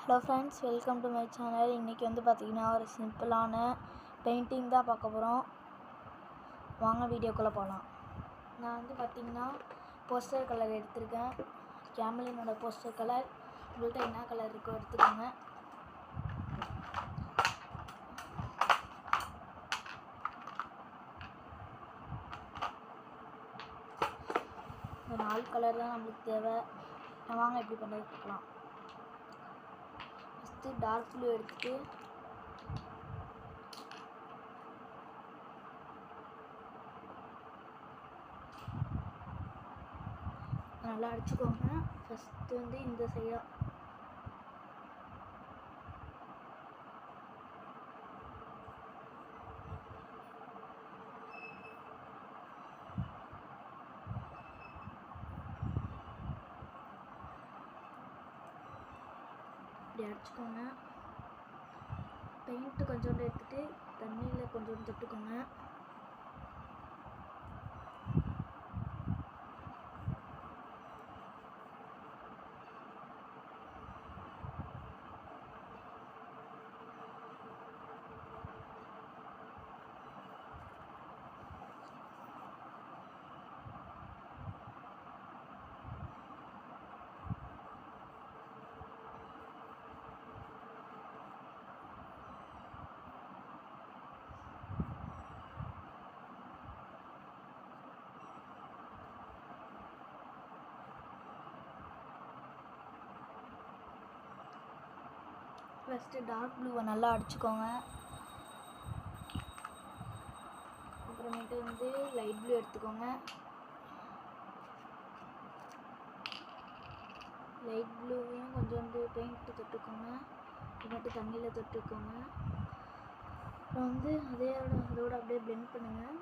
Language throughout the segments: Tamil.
Hello friends, welcome to my channel. இன்றைக்கி வந்து பார்த்திங்கன்னா ஒரு சிம்பிளான பெயிண்டிங் தான் பார்க்க போகிறோம். வாங்க வீடியோக்குள்ளே போகலாம். நான் வந்து பார்த்திங்கன்னா போஸ்டர் கலர் எடுத்திருக்கேன். கேமலினோட போஸ்டர் கலர். உங்கள்கிட்ட என்ன கலர் இருக்கோ எடுத்துக்கோங்க. இந்த 4 கலர் தான் நம்மளுக்கு தேவை. வாங்க எப்படி பண்ணுறது பார்க்கலாம். ஃபஸ்ட்டு டார்க் ப்ளூ எடுத்துட்டு நல்லா அடிச்சுக்கோங்க. ஃபஸ்ட்டு வந்து இந்த சைடாக இப்படி அடிச்சுக்கோங்க. பெயிண்ட்டு கொஞ்சோண்டு எடுத்துகிட்டு தண்ணியில் கொஞ்சோண்டு தொட்டுக்கோங்க. ஃபஸ்ட்டு டார்க் ப்ளூவை நல்லா அடிச்சுக்கோங்க. அப்புறமேட்டு வந்து லைட் ப்ளூ எடுத்துக்கோங்க. லைட் ப்ளூவையும் கொஞ்சோண்டு பெயிண்ட்டு தொட்டுக்கோங்க. அப்புறமேட்டு தண்ணியில் தொட்டுக்கோங்க. அப்புறம் வந்து அதோட அப்படியே பிளெண்ட் பண்ணுங்கள்.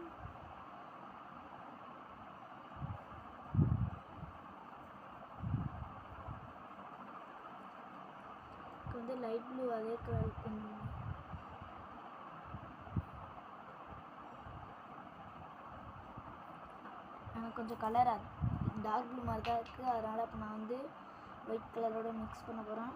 வந்து லைட் ப்ளூ அதே கலர் எனக்கு கொஞ்சம் கலர் டார்க் ப்ளூ மாதிரி தான் இருக்குது. அதனால் இப்போ நான் வந்து ஒயிட் கலரோட மிக்ஸ் பண்ண போகிறேன்.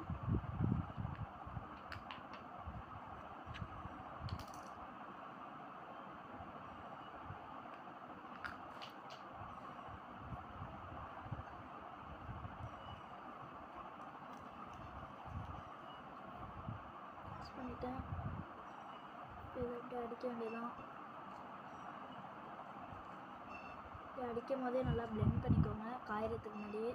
மிக்ஸ் பண்ணிட்டேன். இதை அப்படியே அடிக்க வேண்டியதான். இதை அடிக்கும் போதே நல்லா பிளெண்ட் பண்ணிக்கோங்க காயறதுக்கு முன்னாடியே.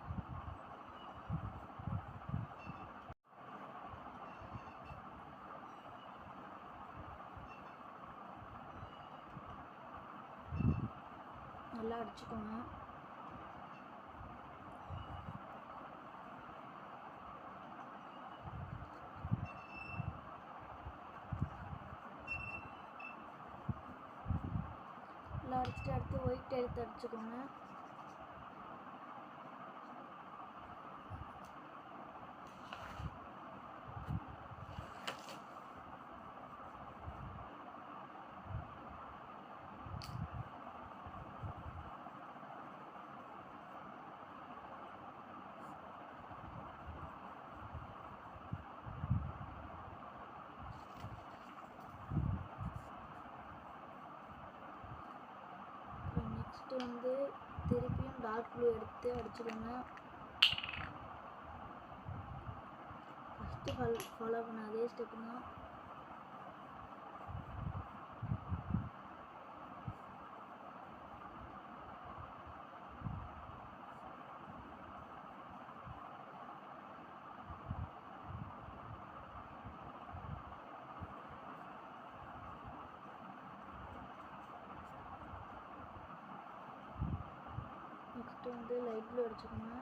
நல்லா அடிச்சுக்கோங்க. நல்லா அடிச்சுட்டு அடுத்து ஒயிட் எடுத்து அடிச்சுக்கோங்க. நெக்ஸ்ட்டு வந்து திருப்பியும் டார்க் ப்ளூ எடுத்து அடிச்சுக்கோங்க. ஃபஸ்ட்டு ஃபாலோ பண்ண அதே ஸ்டெப்பு தான். நெக்ஸ்ட்டு வந்து லைட் ப்ளூ அடிச்சுக்கோங்க.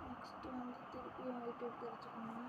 நெக்ஸ்ட்டு வந்து திருப்பியும் ஒயிட் எடுத்து அடிச்சுக்கோங்க.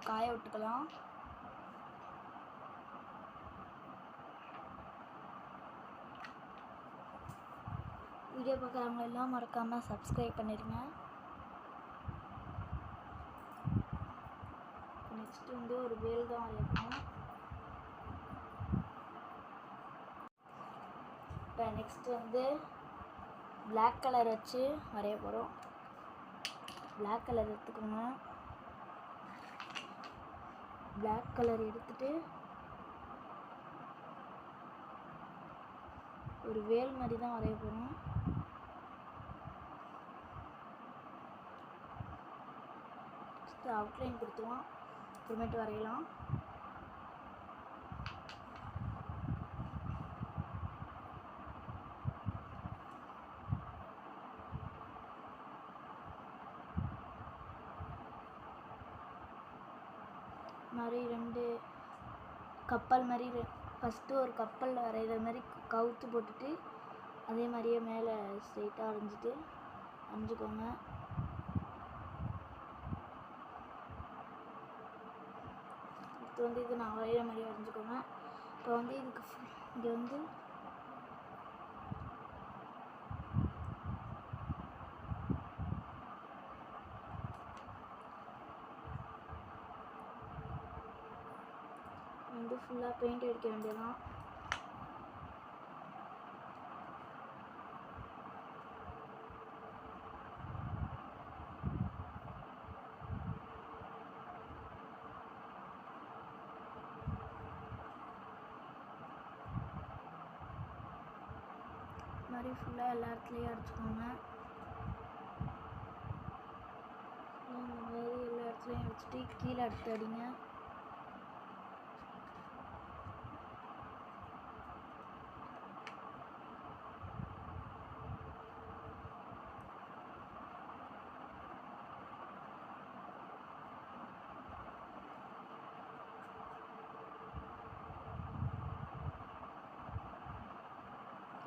காய விட்டுக்கலாம். வீடியோ பார்க்குறவங்க எல்லாம் மறக்காமல் சப்ஸ்கிரைப் பண்ணிடுங்க. நெக்ஸ்ட்டு வந்து ஒரு வேல் தான் வரையணும். இப்போ நெக்ஸ்ட்டு வந்து பிளாக் கலர் வச்சு வரைய போகிறோம். பிளாக் கலர் எடுத்துக்கோங்க. பிளாக் கலர் எடுத்துட்டு ஒரு வேல் மாதிரி தான் வரைய போகிறோம். அவுட்லைன் கொடுத்துருவோம், அப்புறமேட்டு வரையலாம். மாதிரி 2 கப்பல் மாதிரி ஃபஸ்ட்டு ஒரு கப்பலில் வரைகிற மாதிரி கவுத்து போட்டுட்டு அதே மாதிரியே மேலே ஸ்ட்ரெயிட்டாக வரைஞ்சிக்கோங்க. இப்போ வந்து இது நான் வரைகிற மாதிரி வரைஞ்சிக்கோங்க. இப்போ வந்து இதுக்கு இங்கே வந்து ஃபுல்லாக பெயிண்ட் அடிக்க வேண்டியதான். மாதிரி ஃபுல்லாக எல்லா இடத்துலையும் அடிச்சுக்கோங்க. இந்த மாதிரி எல்லா இடத்துலையும் அடிச்சுட்டு கீழே எடுத்து அடிங்க.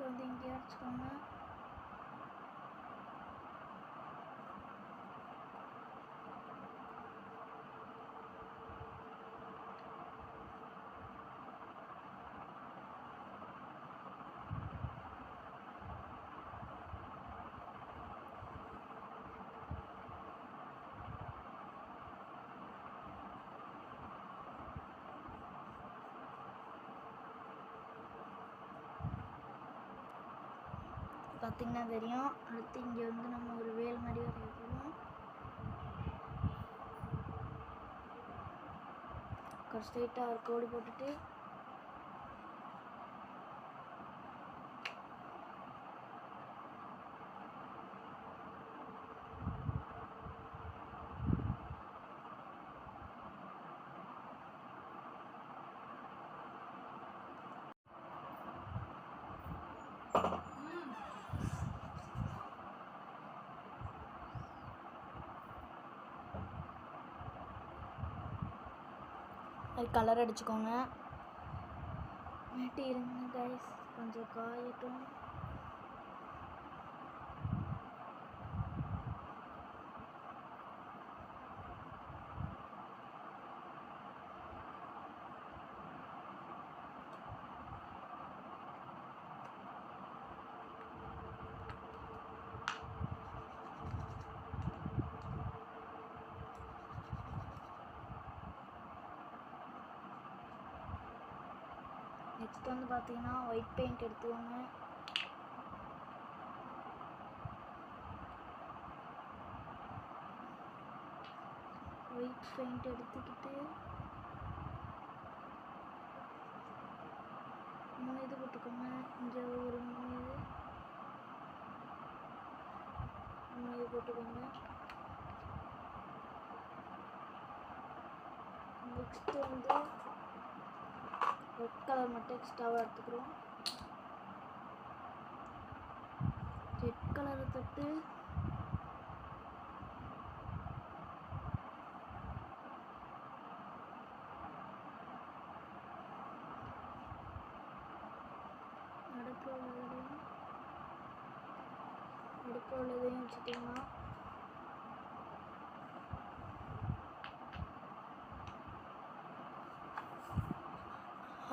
வந்து இங்கே அடிச்சுக்கோங்க. பார்த்திங்கன்னா தெரியும். அடுத்து இங்கே வந்து நம்ம ஒரு வேல் மாதிரி வரைய போகிறோம். ஸ்ட்ரெயிட்டாக ஒரு கோடு போட்டுட்டு கலர் அடிச்சுக்கோங்க. மேட்டி இருங்க கைஸ், கொஞ்சம் காயட்டும். நெக்ஸ்ட் வந்து பார்த்தீங்கன்னா ஒயிட் பெயிண்ட் எடுத்துக்கோங்க. ஒயிட் பெயிண்ட் எடுத்துக்கிட்டு 3 இது போட்டுக்கோங்க. இங்கே ஒரு 3 இது போட்டுக்கோங்க. நெக்ஸ்ட்டு வந்து ரெட் கலர் மட்டும் எக்ஸ்ட்ராவாக எடுத்துக்கிறோம். ரெட் கலரை தொட்டு அடுப்பு உள்ளதையும் வச்சுட்டிங்கன்னா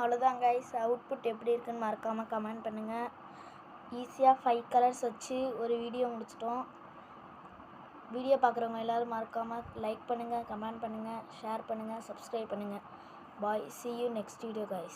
அவ்வளோதான் கைஸ். அவுட்புட் எப்படி இருக்குன்னு மறக்காமல் கமெண்ட் பண்ணுங்கள். ஈஸியாக 5 கலர்ஸ் வச்சு ஒரு வீடியோ முடிச்சிட்டோம். வீடியோ பார்க்குறவங்க எல்லோரும் மறக்காமல் லைக் பண்ணுங்கள், கமெண்ட் பண்ணுங்கள், ஷேர் பண்ணுங்கள், சப்ஸ்கிரைப் பண்ணுங்கள். பாய். See you next video guys.